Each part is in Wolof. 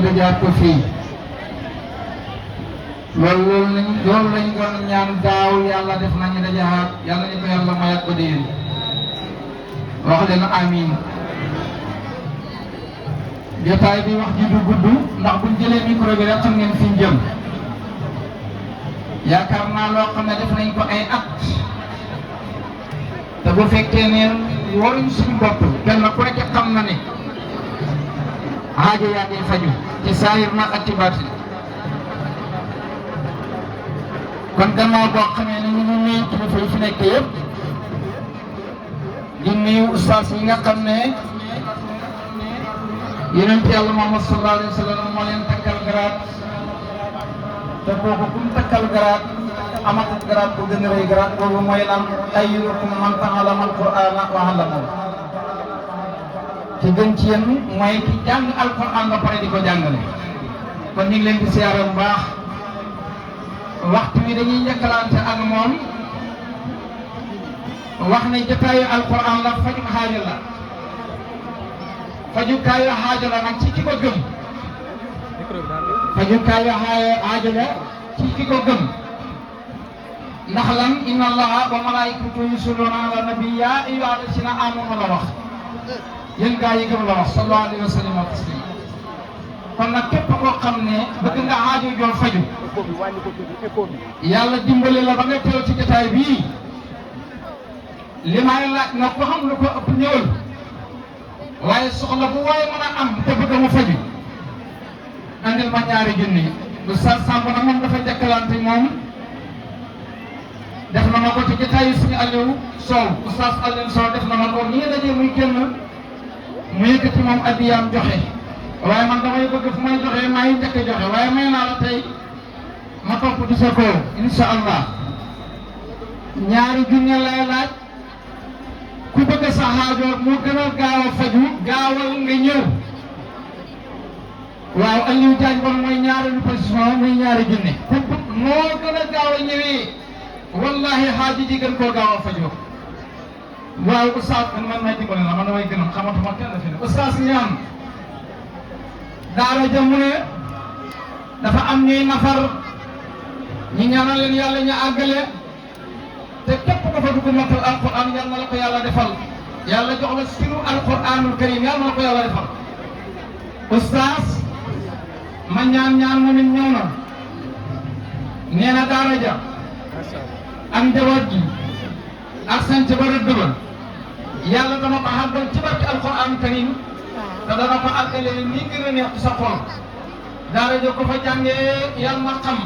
dajaat ko fii loolu lañ doon ñaan daaw yàlla def nañu dajaat yàlla ñu ko yàlla mayat ko déen wax leen amiin jotaay bi wax ji du gudd ndax buñ jëlee micro bi rek xam ngeen fi ñu jëm yaakaar naa loo xam ne def nañ ko ay at te bu fekkee ne waruñ suñu bopp kenn ku nekk xam na ne aajo yaa ngi faju ci saahir na ak ci baatin kon gannaaw boo xamee ne ñu ngi nuyu kilifa yi fi nekk yëpp di nuyu ustaas yi nga xam ne yonent Yàlla Muhammad sallallahu alayhi wa sallam moo leen takkal garaat te kooku ku mu takkal garaat amatul garaat bu gën a rëy garaat boobu mooy lan ayyukum man ta'allama al-Qur'ana wa 'allamahu ci gën ci yéen mooy ki jàng alquran ba pare di ko jàngale kon ñu ngi leen di siyaare bu baax waxtu wi dañuy njëkkalante ak moom wax ne jotaayu alquran la faju xaajo la fajukaayu xaajo la nag ci ki ko gëm fajukaayu xaajo la ci ki ko gëm ndax lan inna allaha wa malaikatahu yusalluna ala nabi ya ayyuha allazina amanu la wax yéen gaa yi gëm la wax sallallahu alayhi wa sallam taslima kon nag képp koo xam ne bëgg nga xaajo joo faju yàlla dimbale la ba nga teew ci jotaay bii li may laaj nag ko xam lu ko ëpp ñëwal waaye soxla bu waaye mën a am te bëgg mu faju andil ma ñaari junni Oustaz Samb nag moom dafa jàkkalante moom def na ma ko ci jotaayu suñu Aliou Sow Oustaz Aliou Sow def na ma ko nii dajee muy génn mu yëkkati moom addiyaam joxe waaye man damay bëgg fu may joxe maa ngi njëkk a joxe waaye may naa la tey ma topp di sa kaw insha allah ñaari junni lay laaj ku bëgg sa xaajo moo gën a gaaw a faju gaawal nga ñëw waaw Aliou Diagne bon mooy ñaareelu position muy ñaari junni ku moo gën a gaaw a ñëwee wallahi xaaji ji gën koo gaaw a fajoo waaw Oustaz man may dimbale la man damay gën a xamatuma kenn fi ne Oustaz ñaan daara ja mu ne dafa am ñuy nafar ñi ñaanal leen yàlla ñu àggale te képp ko fa dugg mokkal alquran yal na la ko yàlla defal yàlla jox la siru alquranul karim yal na la ko yàlla defal Oustaz ma ñaan mu nit ñëw na nee na daara ja ak njaboot gi ak sant ba rëdd ba yàlla dama ko xàggal ci barke alquranul karim te dana ko àggale ni gën a neex ci sa xol daara ja ko fa jàngee yal na xam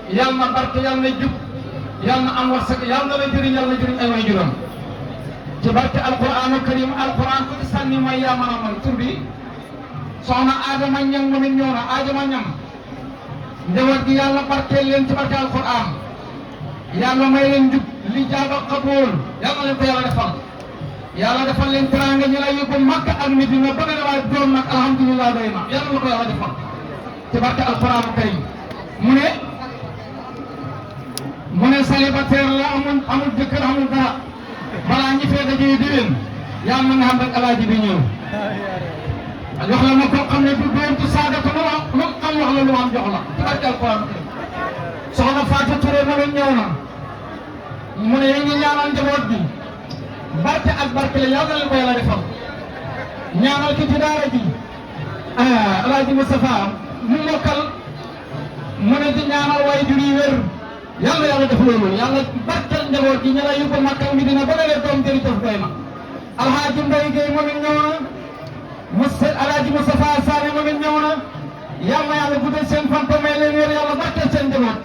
yal na barke yal na jub yal na am wërsëg yal na la jëriñ yal na jëriñ ay way juróom ci barke alquranul karim alquran ko ci sànni mooy yaa mën a mën tur bi soxna Adama Ñang mu nit ñëw na Adama Ñang njaboot gi yàlla barkeel leen ci barke alquran yàlla may leen jub li jaaba xabool yal na leen ko yàlla defal yàlla defal leen teraanga ñu lay yóbbu Makka ak Medina ba nga waaye doom nag alhamdulilah doy na yàlla na ko yàlla defal ci barke alquranul karim mu ne célibataire la amul jëkkër amul dara balaa ñi fee dajee déwén yàlla na nga xam rek alaaji bi ñëw jox la ma koo xam ne du doon ci saagatu lu am wax la lu am jox la ci barke alquran soxna Fatou Touré ma leen ñëw na mu ne yéen ñi ñaanal njaboot bi barke ak barke la yàlla leen ko yàlla defal ñaanal ki ci daara ji alaaji Moustapha mu mokkal mu ne di ñaanal way jur yi wér yàlla yàlla def loolu yàlla barkeel njaboot gi ñu lay yóbbu Makka mi dina ba léegi doom jërëjëf doy na alhaaji Mbaye Gueye moom it ñëw na alhaaji Moustapha Sané moom it ñëw na yàlla guddal seen fan te may leen wér yàlla barkeel seen njaboot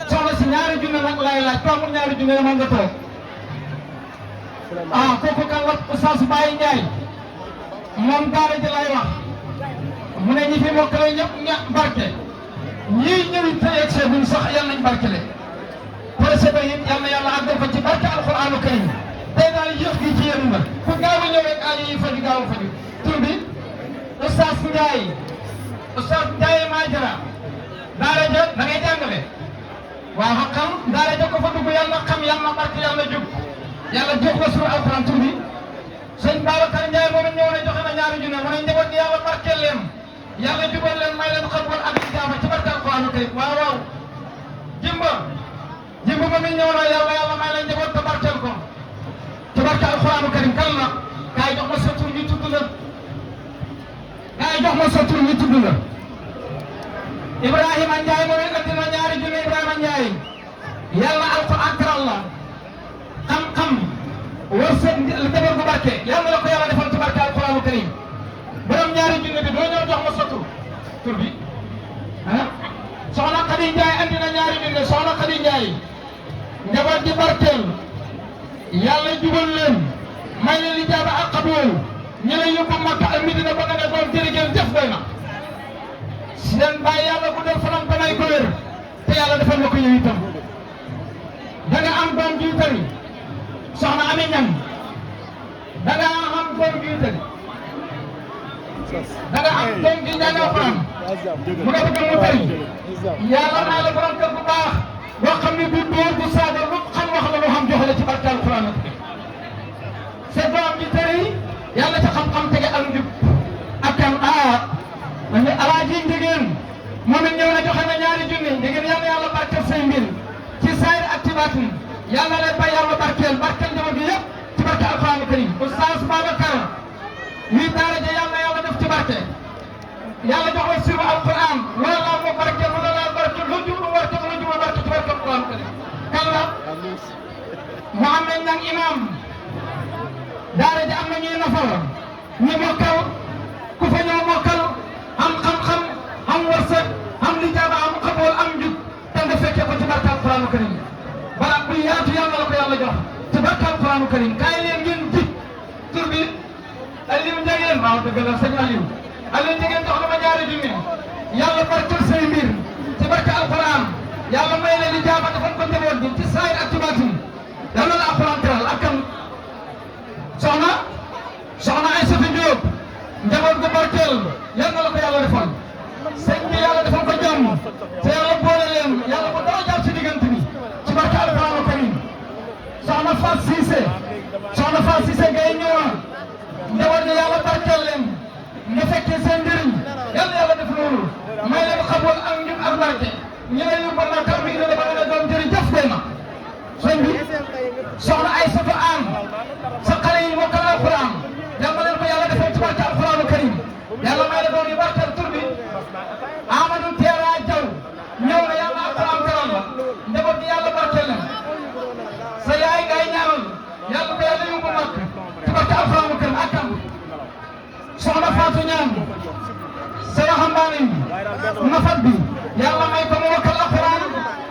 soxna si ñaari junne nag laay laaj ko amul ñaari junne dama nga toog kooku kan la Oustaz Baye Ndiaye moom daara ji lay wax mu ne ñi fi mokkale ñëpp barke ñii ñëwi te yegg see buñ sax yal nañ barkele projet ba it yal na yàlla àggal ko ci barke alquranu karim tey daal yëf gi ci yéen la ku gaaw a ñëw rek aajo yi faju gaaw a faju tur bi Oustaz Ndiaye Majara daara ja da ngay jàngale waaw xam daara ja ko fa dugg yàlla xam yàlla barke yàlla jub yàlla jox la sur alquran tur bi sëñ Babacar Ndiaye moom it ñëw na joxe na ñaari junne mu ne njaboot gi yàlla barkeel leen yàlla jubal leen may leen xam woon ak ijaaba ci barke alquraan karim waaw waaw jimba ba muy ñëw na yàlla may leen njaboot te barkeel ko ci barke alquraan karim kan la kaay jox ma sa tur ñu tudd la kaay jox ma sa tur ñu tudd la Ibrahima Ndiaye mooy andi na ñaari junne Ibrahima Ndiaye yàlla alquraan teral la xam-xam wërsëg jabar gu barke yàlla la ko yàlla defal ci barke alquraan karim borom ñaari junne bi doo ñëw jox ma sa tur bi ah soxna Khady Ndiaye andi na ñaari junne soxna Khady Ndiaye njaboot gi barkeel yàlla jubal leen may leen li jaaba ak xabool ñu lay yóbbu Makka ak Medina ba nga ne doon jërëjëf jëf doy na seen bàyyi yàlla bu dal fanam ba may ko wér te yàlla defal na ko yow itam da nga am doom ju tari soxna Ami Ñang da nga am doom ju tari da nga am doom ji njàng alxuraan mu nga bëgg mu tari yàlla may la borom kër bu baax boo xam ne du dóor du saaga lu xam wax la lu xam joxe la ci barke alxuraan sa doom ji tari yàlla ca xam-xam tege ak njub ak kan man de alaaji Njëgeen moom it ñëw na joxe na ñaari junni Njëgeen yàlla yàlla barkeel say mbir ci saayir ak ci baatin yàlla leen bay yàlla barkeel njaboot gi yëpp ci barke alxuraan karim Oustaz Babacar lii daara ja yàlla def ci barke yàlla jox la siru alxuraan wala laa moo barkeel wala laa barkeel lu jublu barke wala jublu barke ci barke alxuraan karim kan la Mouhamed Niang imam daara ja am na ñuy nafal ñi mokkal ku fa ñëw mokkal am xam-xam am wërsëg am lijaaba am xabool am njub te nga fekkee ko ci barke alquranu karim barab bu yaatu yàlla la ko yàlla jox ci barke alquranu karim kaay leen ngeen jib tur bi Aliou Ndiageen waaw dëgg la sëñ Aliou Ndiageen jox na ma ñaari junni yàlla barkeel say mbir ci barke alquran yàlla may leen lijaaba defal ko njaboot bi ci saayir ak ci baatin yàlla la alquran teral ak kan soxna Aïssata Diop njaboot gu barkeel yal na la ko yàlla defal sëñ bi yàlla defal ko jàmm te yàlla boole leen yàlla ko dara jaar ci diggante bi ci barke alquraan karim soxna Fatou Cissé ngay ñëwa njaboot gi yàlla barkeel leen nga fekkee seen njëriñ yàlla def loolu may leen xabool ak njub ak barke ñu lay yóbbu Makka mi ngi ne ba nga doon jërëjëf doy na sëñ bi soxna Aïssata An sa xale yi mokkal alquraan yàlla leen ko yàlla defal ci barke alquraan karim yàlla may la doon yu barkeel tur bi Amadou Teera Jaw ñëw na yàlla alquraan teral la njaboot gi yàlla barkeel leen sa yaay ngay ñaanal yàlla ko yàlla yóbbu Makka ci barke alquraan karim ak kan soxna Fatou Ñaan sa waxambaane nafat bi yàlla may ko mu mokkal alquraan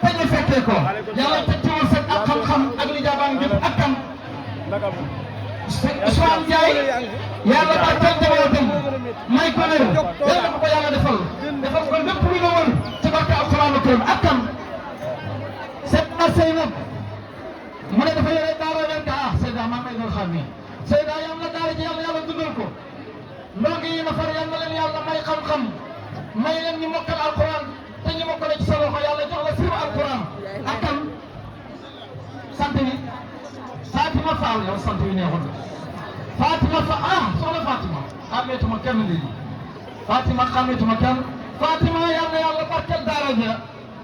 te ñu fekkee ko yàlla teg ci wërsëg ak xam-xam ak lijaabaan gépp ak kan Ousmane Ndiaye yàlla barkeel njabootam may ko wér yàlla ko yàlla defal ko lépp lu nga wër ci barke alquraan karim ak kan Seydina Seynab mu ne dafa yore daara leen ka Seyda maa may doon xam ni Seyda yàlla daara ji yàlla dundal ko ndongo yi na far yàlla leen yàlla may xam-xam may leen ñu mokkal alquraan te ñu mokkale ci sa loxo yàlla jox la siru alquraan ak kan sant bi Fatima Fall yow sant bi neexoon Fatima soxna Fatima xàmmeetuma kenn léegi xàmmeetuma kenn Fatima yàlla barkeel daara ja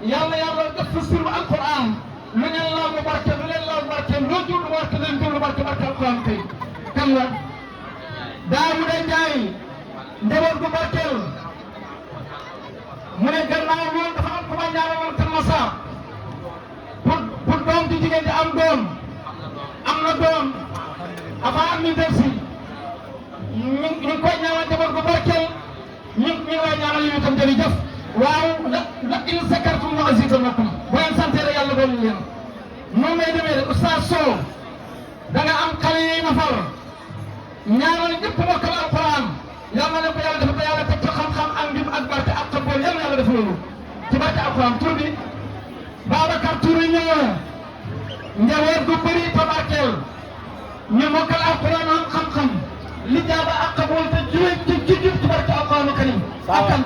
yàlla def fa siru alquraan lu ngeen laal mu barkeel lu leen laal barkeel loo jublu barkeel leen jublu barkeel alquraan kay kan la Daawuda Njaay njaboot gu barkeel mu ne gannaaw loolu dafa am ku ma ñaanaloon Kër Massar pour doom di jigéen di am doom am na doom avant am ñu def si ñu ngi koy ñaanal njaboot gu barkeel ñu ngi koy ñaanal yu itam jërëjëf waaw la in sakartum la azidannakum bu leen santee rek yàlla doon leen noonu lay demee rek Oustaz Sow da nga am xale yi nafar ñaanal ñëpp mokkal alquran yàlla ne ko yàlla def ko yàlla teg ci xam-xam ak njub ak barke ak xabool yàlla def loolu ci barke alquran tur bi Babacar Touré ñëw na njaboot gu bëri te barkeel ñu mokkal alquran am xam-xam lijaaba ak xabool te juwee ci jub ci barke alquran karim ak kan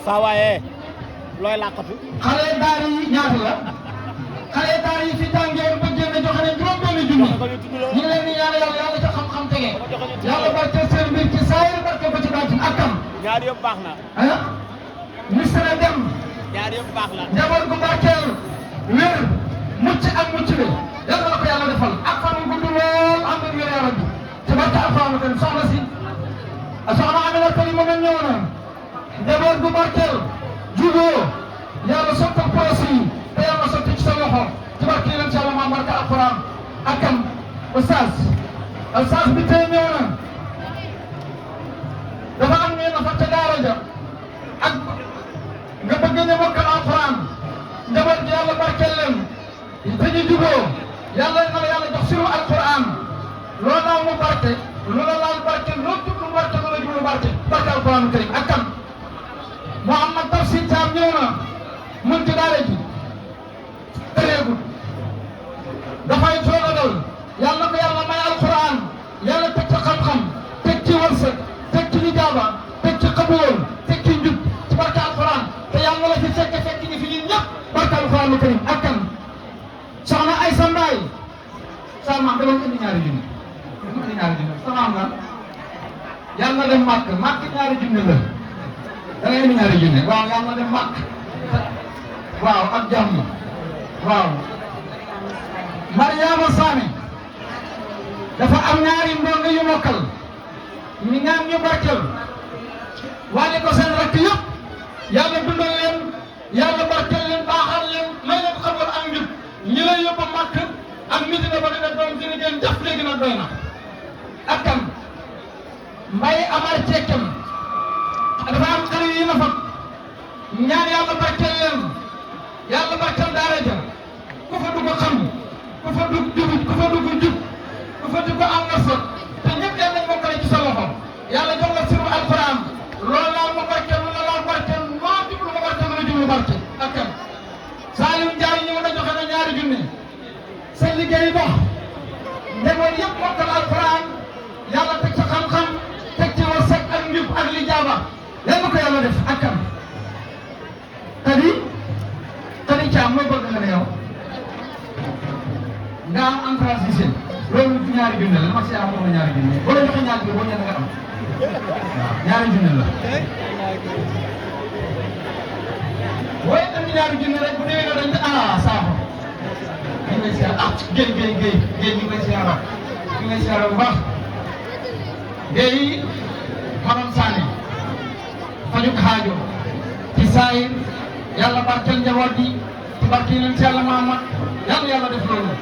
saa waaye looy làqatu xale daara yi ñaata la xale daara yi fi jàngee ba génn joxe nañ juróom-benn junni ñu ngi leen di ñaan yàlla ca xam-xam tege yàlla barkeel seen mbir ci saayir barkeel ko ci baatin ak kan ñaar yëpp baax na. ah misra dem ñaar yëpp baax na. njaboot gu barkeel wér mucc ak mucc bi yàlla na ko yàlla defal ak fan wu gudd lool ànd ak wér yaa rabbi ci barke alxuraan kan soxna si soxna Amina Kali mu ngeen ñëw na njaboot gu barkeel juboo yàlla sottal projet yi te yàlla sotti ci sa loxo ci barke yéen ci yàlla maa barke alxuraan ak kan Oustaz bi tey ñëw na dafa am ñu na fa ca daara ja ak nga bëgg ñu mokkal alxuraan njaboot gi yàlla barkeel leen te ñu juboo yàlla na la yàlla jox siru alxuraan loo naaw mu barke lu la laal barke loo jublu barke lu la jublu barke alxuraanu karim ak kan Mouhamad Tafsir Thiam ñëw na mun ci daara ji tëreegul dafay toogadal yàlla ko yàlla may alxuraan yàlla teg ci xam-xam teg ci wërsëg teg ci lijaaba teg ci xabuwoon teg ci njub ci barke alxuraan te yàlla la fi fekk ñi fi ñun ñëpp barke alxuraanu karim ak kan soxna Aysa Mbaay sa maam dama indi ñaari junni sa maam nga yàlla dem màkk ñaari junni la da ngay indi ñaari junni waaw yàlla dem màkk waaw ak jàmm waaw Mariama Sané dafa am ñaari ndongo yu mokkal ñu ñaan ñu barkel waale ko seen rakk yëpp yàlla dundal leen yàlla barkel leen baaxal leen may leen xamal ak njub ñi lay yóbbu màkk ak Medina ba dina doon dina ngeen jëf léegi nag doy na ak kan Mbaye Amar Cekkem dafa am xale yi na fa ñaan yàlla barkel leen yàlla barkel daara ja ku fa dugg xam ku fa dugg jubut ku fa dugg jub ku fa dugg am wërsëg te ñëpp yàlla nañ mokkale ci sa loxo yàlla jox la siru alxuraan loolu laal ma barke lu la laal barke moo jublu ma barke lu la jublu barke ak kan Salim Ndiaye ñëw na joxe na ñaari junni sa liggéey dox njaboot yëpp mokkal alxuraan yàlla teg ci xam-xam teg ci wërsëg ak njub ak lijaaba yàlla ko yàlla def ak kan tadi Thiam mooy bëgg nga ne yow nga am entrance lycée loolu ñaari junni la ma si am moom la ñaari junni boo la joxee ñaari junni boo ñëwee nga am waaw ñaari junni la booy andi ñaari junni rek bu déwénee dañ ne saafo ñu ngi lay siyaar géej ñu ngi lay siyaar ñu ngi lay siyaar bu baax géej madame Sané fajuk xaajo ci saayir yàlla barkeel njaboot gi ci barke leen ci yàlla Muhammad yàlla def loolu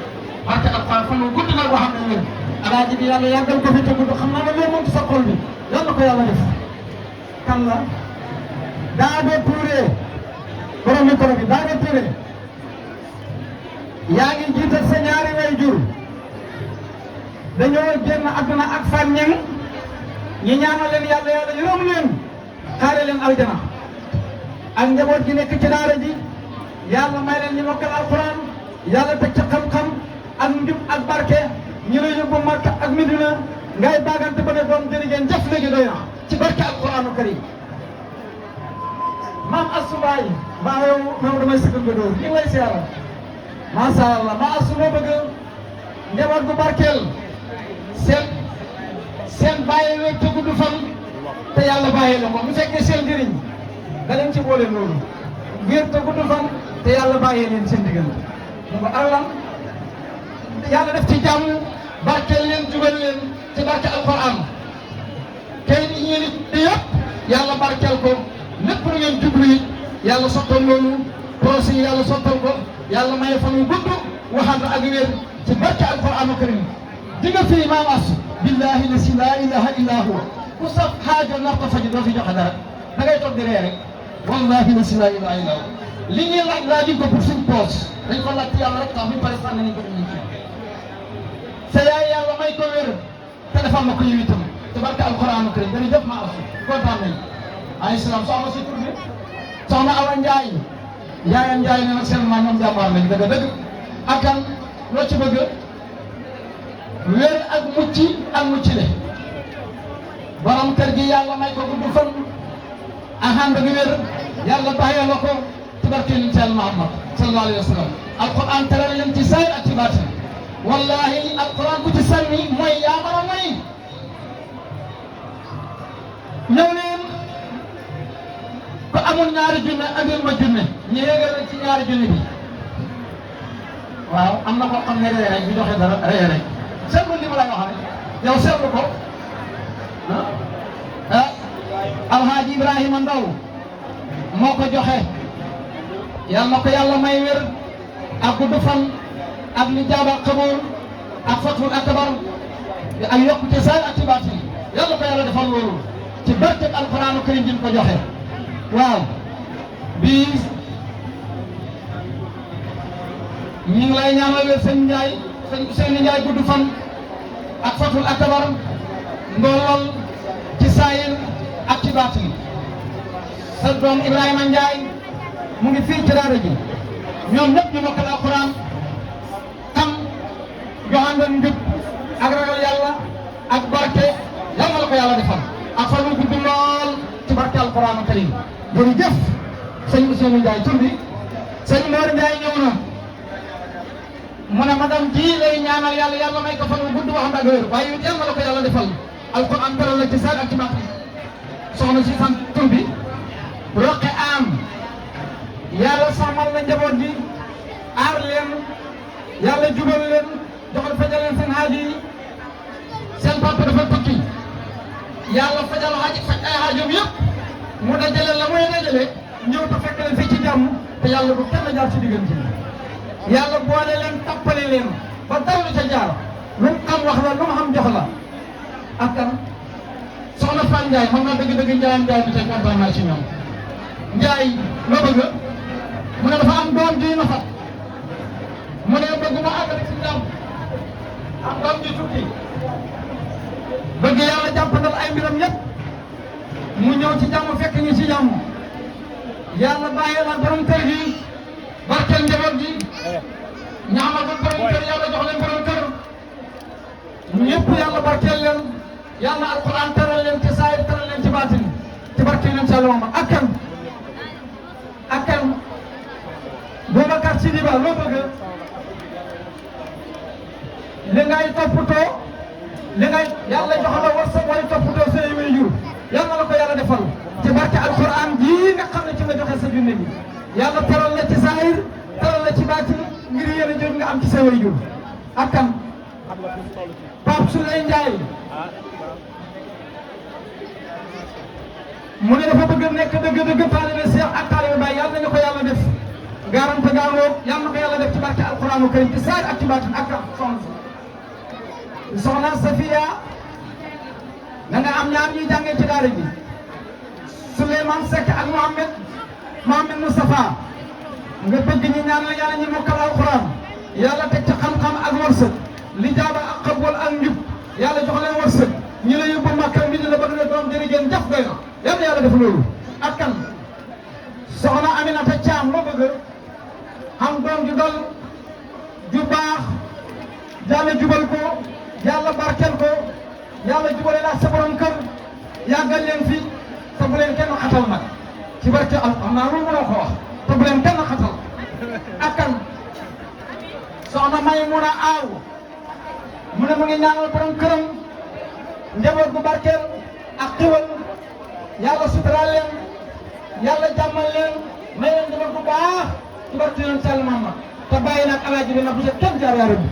barke alxuraan fan wu gudd nag boo xam ne ñun alaaji bi yàlla yàggal ko fi te gudd xam naa ne loolu moom ci sa xol bi yàlla ko yàlla def kan la Daado Touré borom micro bi Daado Touré yaa ngi jiital sa ñaari way jur dañoo génn àdduna ak fan ñeng ñi ñaanal leen yàlla yërëm leen xaare leen aljana ak njaboot gi nekk ci daara ji yàlla may leen ñu mokkal alxuraan yàlla teg ci xam-xam ak njub ak barke ñu la yóbbu Makka ak Medina ngay baagante ba ne doom jërëjëf jëf léegi doy na ci barke alxuraanu karim maam Asubaay maa yow moom damay sëgal nga dóor ñu ngi lay siyaara macha allah maa asu moo bëgg njaboot gu barkeel seen bàyyi wéeg te gudd fan te yàlla bàyyi la ko mu fekkee seen njëriñ da leen ci boole loolu wér te gudd fan te yàlla bàyyee leen seen diggante mu ko allam yàlla def ci jàmm barkeel leen jubal leen ci barke alquran kay ni ñeen di yëpp yàlla barkeel ko lépp lu ngeen jublu yi yàlla sottal loolu projet yi yàlla sottal ko yàlla maye fan wu gudd waxal ak wér ci barke alquran karim di nga fii maam as billahi la ilaha illa huwa ku sa xaajo narta faji doo fi joxe dara da ngay toog di ree rek wallahi la ilaha illa huwa li ñuy laaj laajuñ ko pour suñ poos dañ ko laaj ci yàlla rek tax bi pare sànni nañ ko ñu ci sa yaay yàlla may ko wér te defal ma ko yow itam te barke alquran karim dañu def ma as kontaan nañ alayhi salaam soxna si tur bi soxna Awa Ndiaye yaayam Ndiaye ne nag seen maam ñoom jàmbaar lañ dëgg dëgg akan loo ci bëgg wér ak mucc le borom kër gi yàlla may ko gudd fan ahand gi wér yàlla bàyyee la ko ci barke yonent Yàlla Muhammad sallallahu alayhi wa sallam alquran teral leen ci saayir ak ci baatin wallahi alquran ku ci sànni mooy yaa mën a mooy ñëw leen ko amul ñaari junne andil ma junne ñu yéegal ci ñaari junne bi waaw am na koo xam ne ree rek bi joxe dara ree rek seetlu li ma lay wax rek yow seetlu ko ah Alhaaji Ibrahima Ndaw moo ko joxe yal na ko yàlla may wér ak gudd fan ak li jaaba xamoon ak fatul akbar ak yokkute saay ak ci baatin yàlla ko yàlla defal loolu ci barkeb alquraanu karim bi ko joxe waaw bii ñu ngi lay ñaanal wér sëñ Ndiaye sëñ Ousseynou Ndiaye gudd fan ak fatul akbar ndoolal ci saayir ak ci baatin sa doom Ibrahima Ndiaye mu ngi fii ci daara ji ñoom ñëpp ñu mokkal alquran xam joxandal njub ak ragal yàlla ak barke yàlla la ko yàlla defal ak fan wu gudd lool ci barke alquran karim jërëjëf sëñ Ousseynou Ndiaye tur bi sëñ Mor Ndiaye ñëw na mu ne madame ji lay ñaanal yàlla yàlla may ko fan wu gudd wax ak wér waaye it yàlla la ko yàlla defal alquran teral la ci saar ak ci baatin soxna si sant tur bi roqe am yàlla sàmmal na njaboot gi aar leen yàlla jubal leen joxal fajal leen seen aajo yi seen papa dafa tukki yàlla fajal faj ay aajoom yëpp mu dajale la muy dajale ñëw te fekk leen fii ci jàmm te yàlla bu kenn jaar ci diggante yàlla boole leen tappale leen ba dara lu ca jaar lu mu xam wax la lu mu xam jox la ak kan soxna Fane Ndiaye xam naa dëgg-dëgg Ndiaye Ndiaye bi tey kontaan naa ci ñoom Ndiaye loo bëgg mu ne dafa am doom ji na fat mu ne bëgg ma àggale ci jàmm am doom ji tukki bëgg yàlla jàppandal ay mbiram yëpp mu ñëw ci jàmm fekk ñu ci jàmm yàlla bàyyi la borom kër gi barkeel njaboot gi ñaamal ko borom kër yàlla jox leen borom kër ñëpp yàlla barkeel leen yàlla alquran teral leen ci saayir teral leen ci baatin ci barkeel leen ci Yàlla Muhammad ak kan Boubacar Sidiba loo bëgg li ngay toppatoo li ngay yàlla jox la wërsëg way toppatoo sa waajur yàlla la ko yàlla defal ci barke alquran jii nga xam ne ci nga joxe sa junne bi yàlla teral la ci saayir teral la ci baatin ngir yéen a jot nga am ci sa waajur ak kan Pape Souley Ndiaye mu ne dafa bëgg nekk dëgg-dëgg taalibe Seex ak taalibe Baay yàlla nañu ko yàlla def garante gaangoo yàlla na ko yàlla def ci barke alquranu karim ci saayir ak ci baatin ak soxna Safia da nga am ñaar ñuy jàngee ci daara ji Souleymane Seck ak Mohamed Moustapha nga bëgg ñi ñaan la yàlla ñi mokkal alquran yàlla teg ci xam-xam ak wërsëg li jaaba ak xabwal ak njub yàlla jox leen wërsëg ñi la yóbbu Makka mi dina bëgg na doom jërëjëf jaf doy na yàlla def loolu ak kan soxna Aminata Thiam loo bëgg xam doom ju dal ju baax yàlla jubal ko yàlla barkeel ko yàlla jubale la sa borom kër yàggal leen fi te bu leen kenn xatal nag ci barke xam naa loolu mënoo ko wax te bu leen kenn xatal ak kan soxna Maymuna Aaw mu ne mu ngi ñaanal borom këram njaboot gu barkeel ak xiwal yàlla suturaal leen yàlla jàmmal leen may leen njaboot gu baax ci barke yoon Sall Mama te bàyyi nag alaaji bi nag bu ca kenn jaar yaa rabbi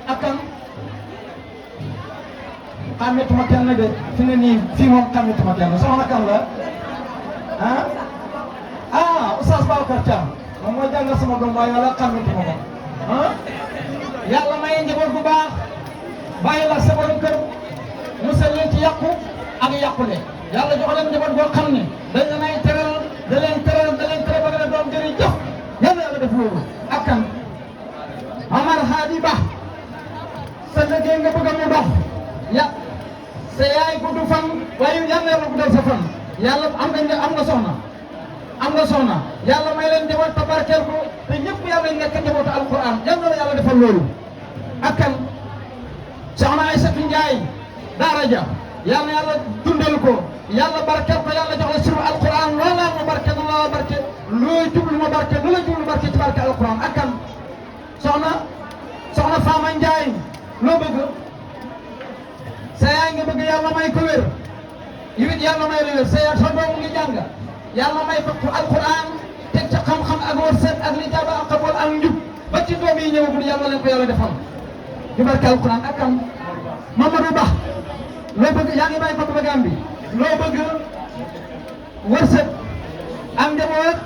ak kan xàmmeetuma kenn de fi ne nii fii moom xàmmeetuma kenn soxna kan la Oustaz Babacar Thiam moom mooy jàngal sama doom waaye yàlla xàmmeetuma ko yàlla maye njaboot bu baax bàyyi la sa borom kër musal leen ci yàqu ak yàqule yàlla jox leen njaboot boo xam ne dañ leen ay teral da leen teral ba nga ne doom jërëjëf yàlla def loolu ak kan Amar Hadi Ba sa liggéey nga bëgg mu dox sa yaay gudd fan waaye yàlla yàlla guddal sa fan yàlla am nga soxna yàlla may leen njaboot te barkeel ko te ñëpp yàlla nekk njabootu alquran yàlla la yàlla defal loolu ak kan soxna Aïssatou Ndiaye daara ja yàlla dundal ko yàlla barkeel ko yàlla jox la siru alquran loola ma barke loola ma barke loo jublu ma barke loola jublu barke ci barke alquran ak kan soxna Fama Ndiaye loo bëgg sa yaay nga bëgg yàlla may ko wér yow it yàlla may la wér sa doom mu ngi jàng yàlla may ko alquran teg ca xam-xam ak wërsëg ak lijaaba ak xabool ak njub ba ci doom yi ñëwagul yàlla leen ko yàlla defal ñu barke alquran ak kan Mamadou Ba loo bëgg yaa ngi bàyyi ko bëggaam bi loo bëgg wërsëg am njaboot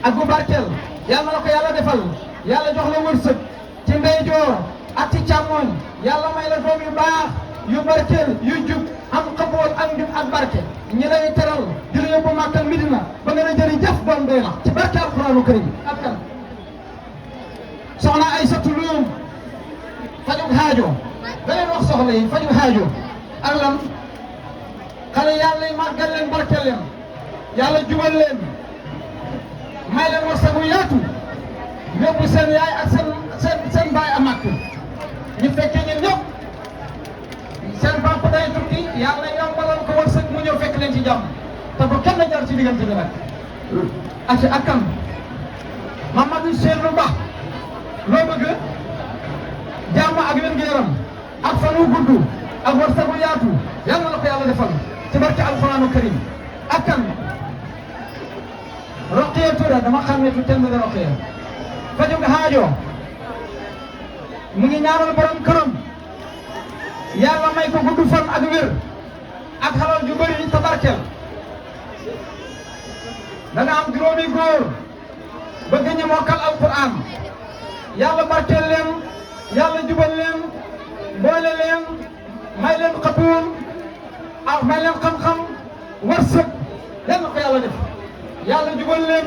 ak bu barkeel yàlla na ko yàlla defal yàlla jox la wërsëg ci ndeyjoor ak ci càmmoñ yàlla may la doom yu baax yu barkeel yu jub am xabool ak njub ak barke ñi lay teral di la yóbbu Màkka Medina ba nga ne jërëjëf doom doy na ci barke alquranu karim ak kan soxna Aysatu Luum fajug haajo beneen wax soxla yi fajug haajo ak lan xale yàlla yi màggal leen barkeel leen yàlla jubal leen may leen warsagu yaatu yóbbu seen yaay ak seen baay a màkk ñu fekkee ñun ñëpp seen papa day tukki yàlla yombalal ko wërsëg mu ñëw fekk leen ci jàmm te bu kenn jar ci diggante bi nag ak kan Mamadou Seydou Ba loo bëgg jàmm ak wér-gu-yaram ak fan wu gudd ak wërsëgu yaatu yàlla na ko yàlla defal ci barke alxuraanu karim ak kan Roqiya Touré dama xam ne tu kenn de Roqiya fajug haajo mu ngi ñaanal borom këram yàlla may ko gudd fan ak wér ak xalal ju bëri te barkeel da nga am juróomi góor bëgg ñu mokkal alquran yàlla barkeel leen yàlla jubal leen boole leen may leen xabuul ak may leen xam-xam wërsëg yal na ko yàlla def yàlla jubal leen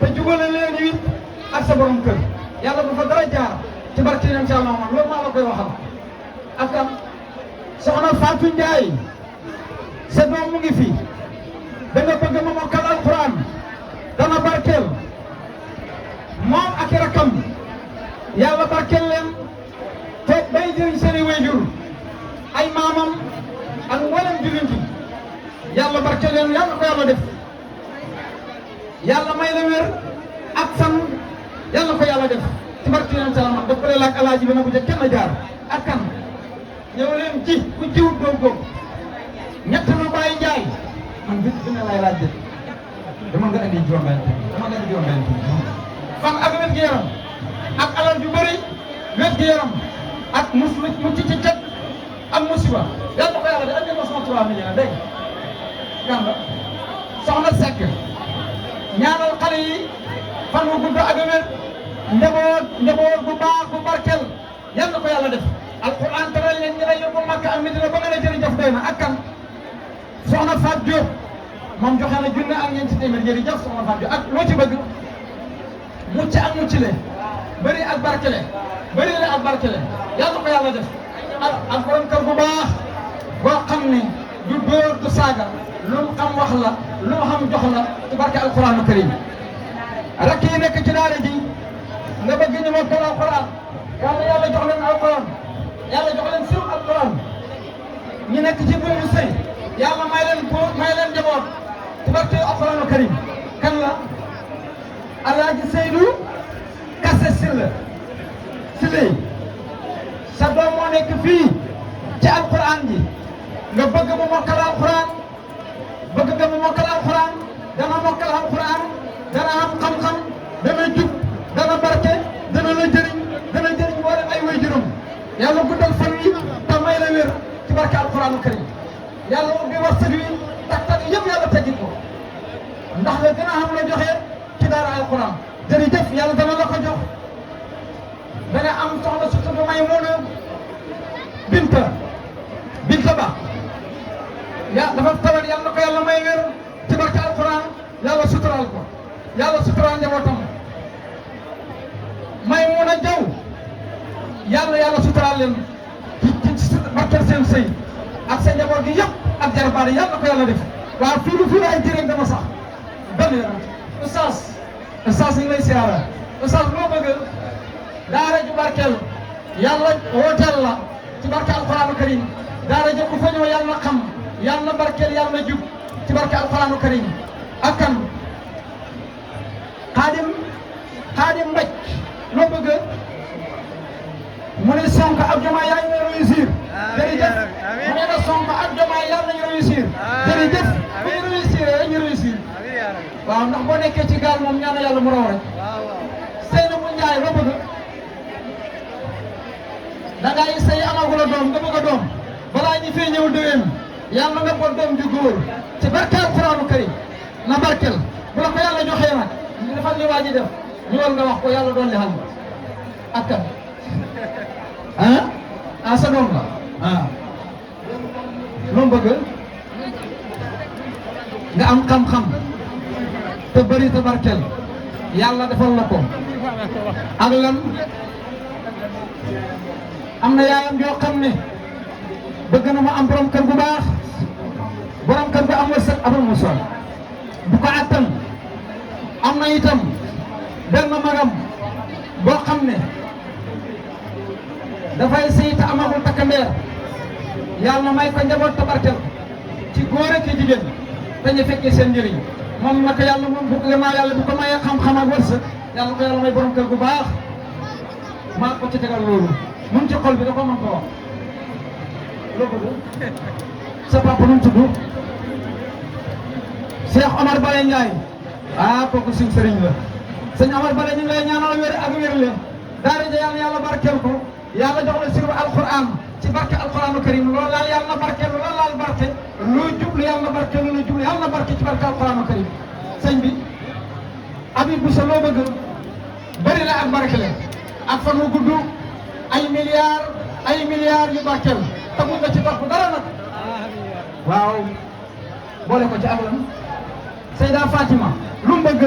te jubale leen yi ak sa borom kër yàlla bu fa dara jaar ci barke leen ci Yàlla moom loolu maa la koy waxal ak am soxna Fatou Ndiaye sa doom mu ngi fi da nga bëgg ma mokkal alquran dana barkeel moom ak rakam yàlla barkeel leen toog bay jëriñ seen i wayjur ay maamam ak mboolem jullit yi yàlla barkeel leen yàlla ko yàlla def yàlla may la wér ak fan yàlla ko yàlla def ci barke leen salaam daf ko leen laaj alaaji bi na bu jëkk kenn jaar ak kan ñëw leen ji ku jiwut doom góob ñett na bàyyi njaay man bi ne lay laaj de dama nga indi juróom-benn dama nga indi juróom-benn fan ak wér-gu-yaram ak alal ju bëri wér-gu-yaram ak mucc ci cet ak musiba yàlla ko yàlla de andi ma sama 3 millions dégg nga soxna Seck ñaanal xale yi fan wu gudd ak wér njaboot bu baax bu barkel yal na ko yàlla def alquran teral leen ñi lay yóbbu Makka ak Medina ba nga ne jërëjëf doy na ak kan soxna Fatou Diop moom joxe na junne ak ñeenti téeméer jërëjëf soxna Fatou Diop ak loo ci bëgg mucc ak mucc le bëri ak barkele bëri le ak barkele yal na ko yàlla def ak borom kër bu baax boo xam ne du dóor du saaga lu mu xam wax la lu mu xam jox la ci barke alquranu karim rakk yi nekk ci daara ji nga bëgg ñu mokkal alquran yàlla jox leen alquran yàlla jox leen siw alquran ñu nekk ci buumu sëy yàlla may leen góor may leen njaboot ci barke alquranu karim kan la alaaji Seydou Kassé Sile sa doom moo nekk fii ci alquran ji nga bëgg mu mokkal alquran bëgg nga mu mokkal alquran dana mokkal alquran dana am xam-xam dana jub dana barke dana la jëriñ moo leen ay way juróom yàlla guddal fan yi te may la wér ci barke alquranu karim yàlla ubbi wërsëg wi tak yëpp yàlla teggil ko ndax la dina xam la joxe ci daara alquran jërëjëf yàlla dana la ko jox dana am soxla surtout bu may moona Binta Ba dafa tawat yàlla na ko yàlla may wér ci barke alquran yàlla suturaal ko yàlla suturaal njabootam may mun a jaw yàlla suturaal leen ci barkeel seen sëy ak seen njaboot gi yëpp ak jarbaar yàlla na ko yàlla def waaw fii ay jërëm dama sax benn yoon ustaas ñu ngi lay siyaara ustaas loo bëgg daara ju barkeel yàlla wooteel la ci barke alquranu karim daara ju ku fa ñëw yàlla na xam yàlla na barkeel yàlla na jub ci barke alquranu karim ak kan xaadim mbéj loo bëgg mu ne Sonko ak Diomaye yaa ngi réussir jërëjëf mu ne Sonko ak Diomaye yàlla nañu réussir jërëjëf bu ñu réussir rek ñu réussir waaw ndax boo nekkee ci gaal moom ñaan yàlla mu raw rek Seynabou Ndiaye loo bëgg da ngay sëy amagula doom nga bëgg a doom balaa ñu fee ñëw déwén yàlla nga bon doom ju góor ci barkeel Alxuraanu Karim na barkeel bu la ko yàlla joxee nag ñu defal li waa ji def ñëwal nga wax ko yàlla doon li xam ak kan sa doom la loo bëgg nga am xam-xam te bëri te barkeel yàlla defal la ko ak lan am na yaayam yoo xam ne bëgg na mu am borom kër gu baax borom kër gu am wërsëg amul mu sol bu ko attan am na itam benn magam boo xam ne dafay sëy te amagul takkandeer yàlla may ko njaboot te barkeel ci góor ak jigéen dañu fekkee seen njëriñ moom naka yàlla moom bu yàlla bu ko mayee xam-xam ak wërsëg yàlla ko yàlla may borom kër gu baax maa ko ci tegal loolu mun ci xol bi da ko mën ko wax loo bëgg sa papa nu mu tudd Cheikh Omar Bale Ndiaye kooku suñ sëriñ la sëñ Omar Bale ñu ngi lay ñaanal wér ak wérle daara ja yàlla barkeel ko yàlla jox la siru alquran ci barke alquranu karim loolu laal yàlla barkeel loolu laal barke loo jublu yàlla barkeel loo jublu yàlla barke ci barke alquranu karim sëñ bi Habib Bousso loo bëgg bëri la ak barkele ak fan wu gudd ay milliards yu barkeel te mun nga ci topp dara nag waaw boole ko ci ak lan Seyda Fatima lu mu bëgg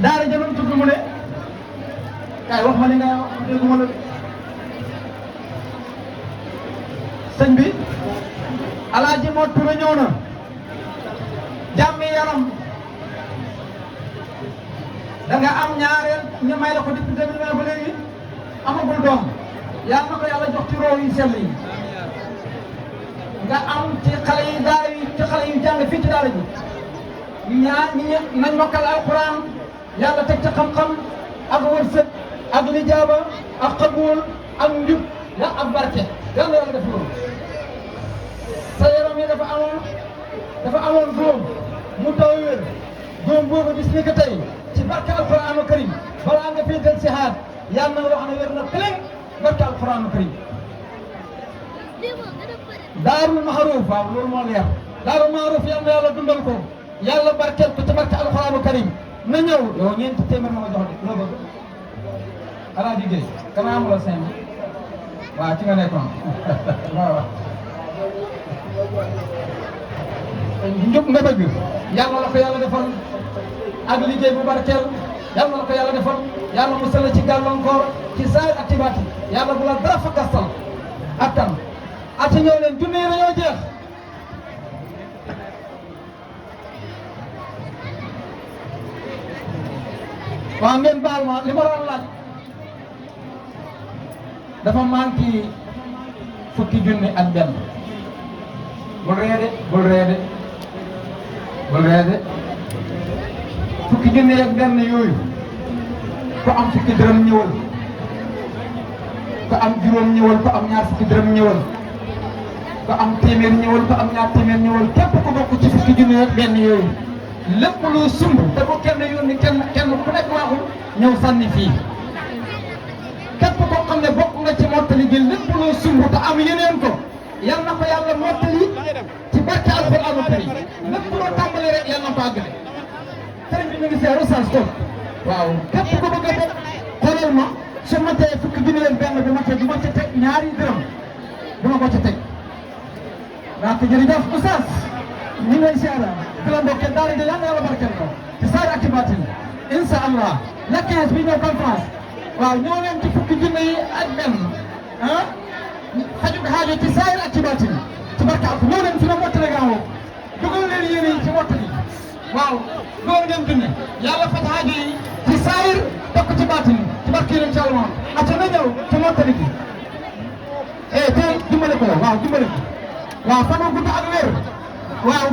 daara jëloon tudd mu ne kay wax ma li nga wax dégguma la sëñ bi Alaaji Moo Ture ñëw na jàmmi yaram da nga am ñaareel ñu may la ko depuis 2020 ba léegi amagul doom yàlla na ko yàlla jox ci roow yu sell yi nga am ci xale yi daara yi ci xale yu jàng fii ci daara ji ñaar ñi nañ mokkal alquran yàlla teg ci xam-xam ak wërsëg ak lijaaba ak xabuul ak njub ya ak barke yàlla yàlla def loolu sa yaram yi dafa amoon góom mu taw wér góom boobu bis ni ko tey ci barke alquranu karim balaa nga fii del si xaar yàlla na wax ne wér na plein barke alquranu karim daarul maaruf waaw loolu moo leer daarul maaruf yàlla yàlla dundal ko yàlla barkeel ko ci barke alquranu karim na ñëw yow ñeenti téeméer ma nga jox de loo bëgg Alaaji Gueye kana amula 5 waaw ci nga nekkoon waaw njub nga bëgg yàlla la ko yàlla defal ak liggéey bu barkeel yàlla la ko yàlla defal yàlla musal la ci gàllankoor ci saay ak ci baati yàlla bu la dara fa gastal ak tan ati ñëw leen junne yi dañoo jeex waaw ngeen baal ma li ma doon laaj dafa manqué fukki junni ak benn bul reede fukki junni ak benn yooyu ku am fukki dërëm ñëwal ku am juróom ñëwal ku am ñaar fukki dërëm ñëwal ku am téeméer ñëwal ku am ñaar téeméer ñëwal képp ku bokk ci fukki junni ak benn yooyu lépp loo sumb te bu kenn yónni kenn ku nekk waxul ñëw sànni fii képp koo xam ne bokk nga ci mottali gi lépp loo sumb te am yeneen ko yal na ko yàlla mottali ci barke alquranu karim lépp loo tàmbali rek yal na ko àggale sëriñ bi ñu ngi seeru sans toog waaw képp ku bëgg a bokk xoolal ma su ma tee fukki junni leen benn bi ma tee du ma ci teg ñaari dërëm du ma ko ci teg waa ko jërëjëf oustaz ñu ngi lay siyaara di la ndokkee daara ji yal na yàlla barkeel ko ci saari ak ci baatin incha allah la 15 bi ñëw conférence waaw ñoo leen ci fukki junni yi ak benn faju xaajo ci saayir ak ci baatin ci barke ak ñoo leen fi na mottale gaawoo dugal leen yéene yi ci mottali waaw loolu ngeen junne yàlla faj xaajo yi ci saayir def ko ci baatin ci barke yi incha allah aca na ñëw ci mottali gi te dimbale ko waaw dimbale ko waaw fan gudd ak wér waaw